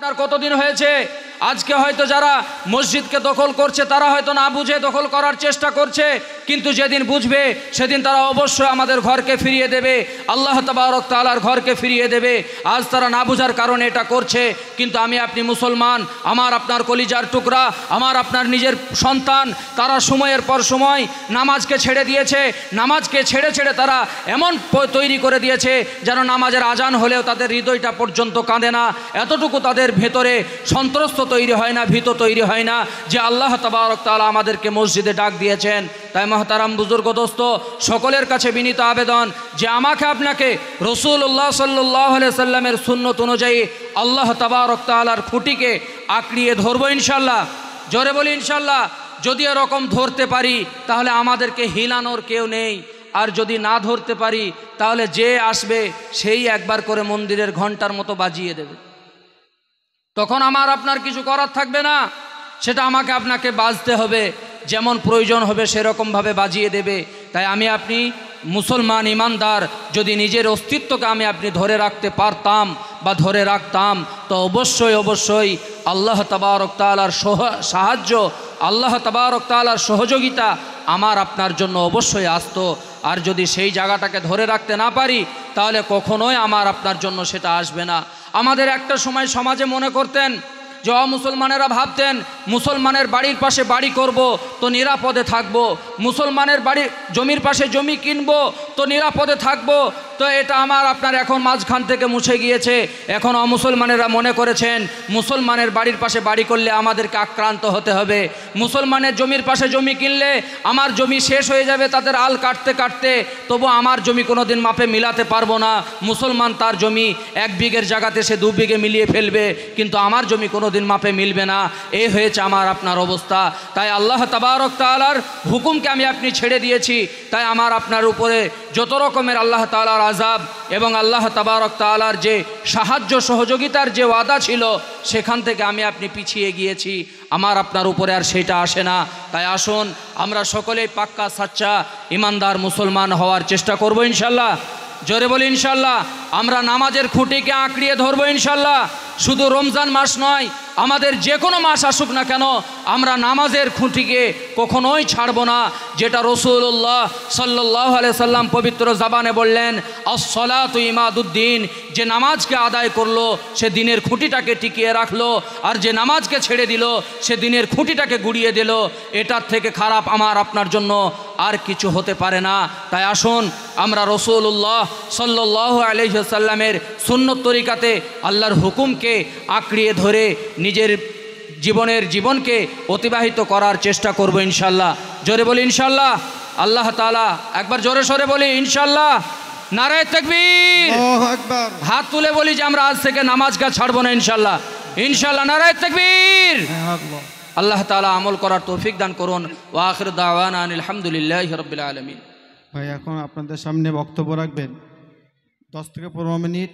আপনার কতদিন হয়েছে? আজকে হয়তো যারা মসজিদকে দখল করছে তারা হয়তো না বুঝে দখল করার চেষ্টা করছে, কিন্তু যেদিন বুঝবে সেদিন তারা অবশ্যই আমাদের ঘরকে ফিরিয়ে দেবে, আল্লাহ তাবারক তাআলার ঘরকে ফিরিয়ে দেবে। আজ তারা না বুঝার কারণে এটা করছে, কিন্তু আমি আপনি মুসলমান, আমার আপনার কলিজার টুকরা, আমার আপনার নিজের সন্তান, তারা সময়ের পর সময় নামাজকে ছেড়ে দিয়েছে। নামাজকে ছেড়ে ছেড়ে তারা এমন তৈরি করে দিয়েছে যেন নামাজের আজান হলেও তাদের হৃদয়টা পর্যন্ত কাঁদে না, এতটুকু তাদের ভেতরে সন্ত্রস্ত তৈরি হয় না, ভীত তৈরি হয় না যে আল্লাহ তাবারক তাআলা আমাদেরকে মসজিদে ডাক দিয়েছেন। তাই মহতারাম বুজুর্গ দোস্ত, সকলের কাছে বিনীত আবেদন যে আমাকে আপনাকে রাসূলুল্লাহ সাল্লাল্লাহু আলাইহি সাল্লামের সুন্নত অনুযায়ী আল্লাহ তাবারক তাআলার খুঁটিকে আঁকড়িয়ে ধরবো ইনশাল্লাহ। জোরে বলি ইনশাল্লাহ। যদি এরকম ধরতে পারি তাহলে আমাদেরকে হিলানোর কেউ নেই, আর যদি না ধরতে পারি তাহলে যে আসবে সেই একবার করে মন্দিরের ঘন্টার মতো বাজিয়ে দেবে, তখন আমার আপনার কিছু করার থাকবে না। সেটা আমাকে আপনাকে বাজতে হবে, যেমন প্রয়োজন হবে সেরকমভাবে বাজিয়ে দেবে। তাই আমি আপনি মুসলমান ইমানদার যদি নিজের অস্তিত্বকে আমি আপনি ধরে রাখতে পারতাম বা ধরে রাখতাম, তো অবশ্যই অবশ্যই আল্লাহ তাবারক তাআলার সাহায্য, আল্লাহ তাবারক তাআলার সহযোগিতা আমার আপনার জন্য অবশ্যই আসতো। আর যদি সেই জায়গাটাকে ধরে রাখতে না পারি তাহলে কখনোই আমার আপনার জন্য সেটা আসবে না। আমাদের একটা সময় সমাজে মনে করতেন যে মুসলমানেরা ভাবতেন মুসলমানের বাড়ির পাশে বাড়ি করব তো নিরাপদে থাকব, মুসলমানের বাড়ির জমির পাশে জমি কিনব তো নিরাপদে থাকব। তো এটা আমার আপনার এখন মাঝখান থেকে মুছে গিয়েছে। এখন অমুসলমানেরা মনে করেছেন মুসলমানের বাড়ির পাশে বাড়ি করলে আমাদেরকে আক্রান্ত হতে হবে, মুসলমানের জমির পাশে জমি কিনলে আমার জমি শেষ হয়ে যাবে তাদের আল কাটতে কাটতে, তবু আমার জমি কোনো দিন মাপে মিলাতে পারবো না। মুসলমান তার জমি 1 বিঘের জায়গাতে সে 2 বিঘে মিলিয়ে ফেলবে, কিন্তু আমার জমি কোনো দিন মাপে মিলবে না। এই হয়েছে আমার আপনার অবস্থা। তাই আল্লাহ তাবারক তাআলার হুকুমকে আমি আপনি ছেড়ে দিয়েছি। তাই আমার আপনার উপরে যত রকমের আল্লাহ তাআলার আযাব এবং আল্লাহ তাবারক তাআলার যে সাহায্য সহযোগিতার যে ওয়াদা ছিল সেখান থেকে আমি আপনি পিছিয়ে গিয়েছি, আমার আপনার উপরে আর সেটা আসে না। তাই আসুন আমরা সকলেই পাক্কা সাচ্চা ইমানদার মুসলমান হওয়ার চেষ্টা করব ইনশাল্লাহ। জোরে বলি ইনশাল্লাহ। আমরা নামাজের খুঁটিকে আঁকড়িয়ে ধরবো ইনশাল্লাহ। শুধু রমজান মাস নয়, আমাদের যে কোনো মাস আসুক না কেন আমরা নামাজের খুঁটিকে কখনোই ছাড়বো না। যেটা রাসূলুল্লাহ সাল্লাল্লাহু আলাইহি সাল্লাম পবিত্র জবানে বললেন, আস-সালাতু ইমাদুদ্দিন, যে নামাজকে আদায় করলো সে দিনের খুঁটিটাকে টিকিয়ে রাখলো, আর যে নামাজকে ছেড়ে দিল সে দিনের খুঁটিটাকে গুড়িয়ে দিল। এটার থেকে খারাপ আমার আপনার জন্য আর কিছু হতে পারে না। তাই আসুন আমরা রাসূলুল্লাহ সাল্লাল্লাহু আলাইহি সাল্লামের সুন্নত তরিকাতে আল্লাহর হুকুমকে আঁকড়িয়ে ধরে নিজের জীবনকে অতিবাহিত করার চেষ্টা করব ইনশাল্লাহ। জোরে বলি ইনশাল্লাহ। আল্লাহ তাআলা একবার জোরে সরে বলি ইনশাল্লাহ। নারায়ে তাকবীর, আল্লাহু আকবার। হাত তুলে বলি যে আমরা আজ থেকে নামাজকে ছাড়বো না ইনশাল্লাহ। ইনশাল্লাহ, নারায়ে তাকবীর। আল্লাহ তাআলা আমল করার তৌফিক দান করুন। ওয়া আখিরু দাওয়ানা আলহামদুলিল্লাহি রাব্বিল আলামিন। ভাই এখন আপনাদের সামনে বক্তব্য রাখবেন 10 থেকে 15 মিনিট।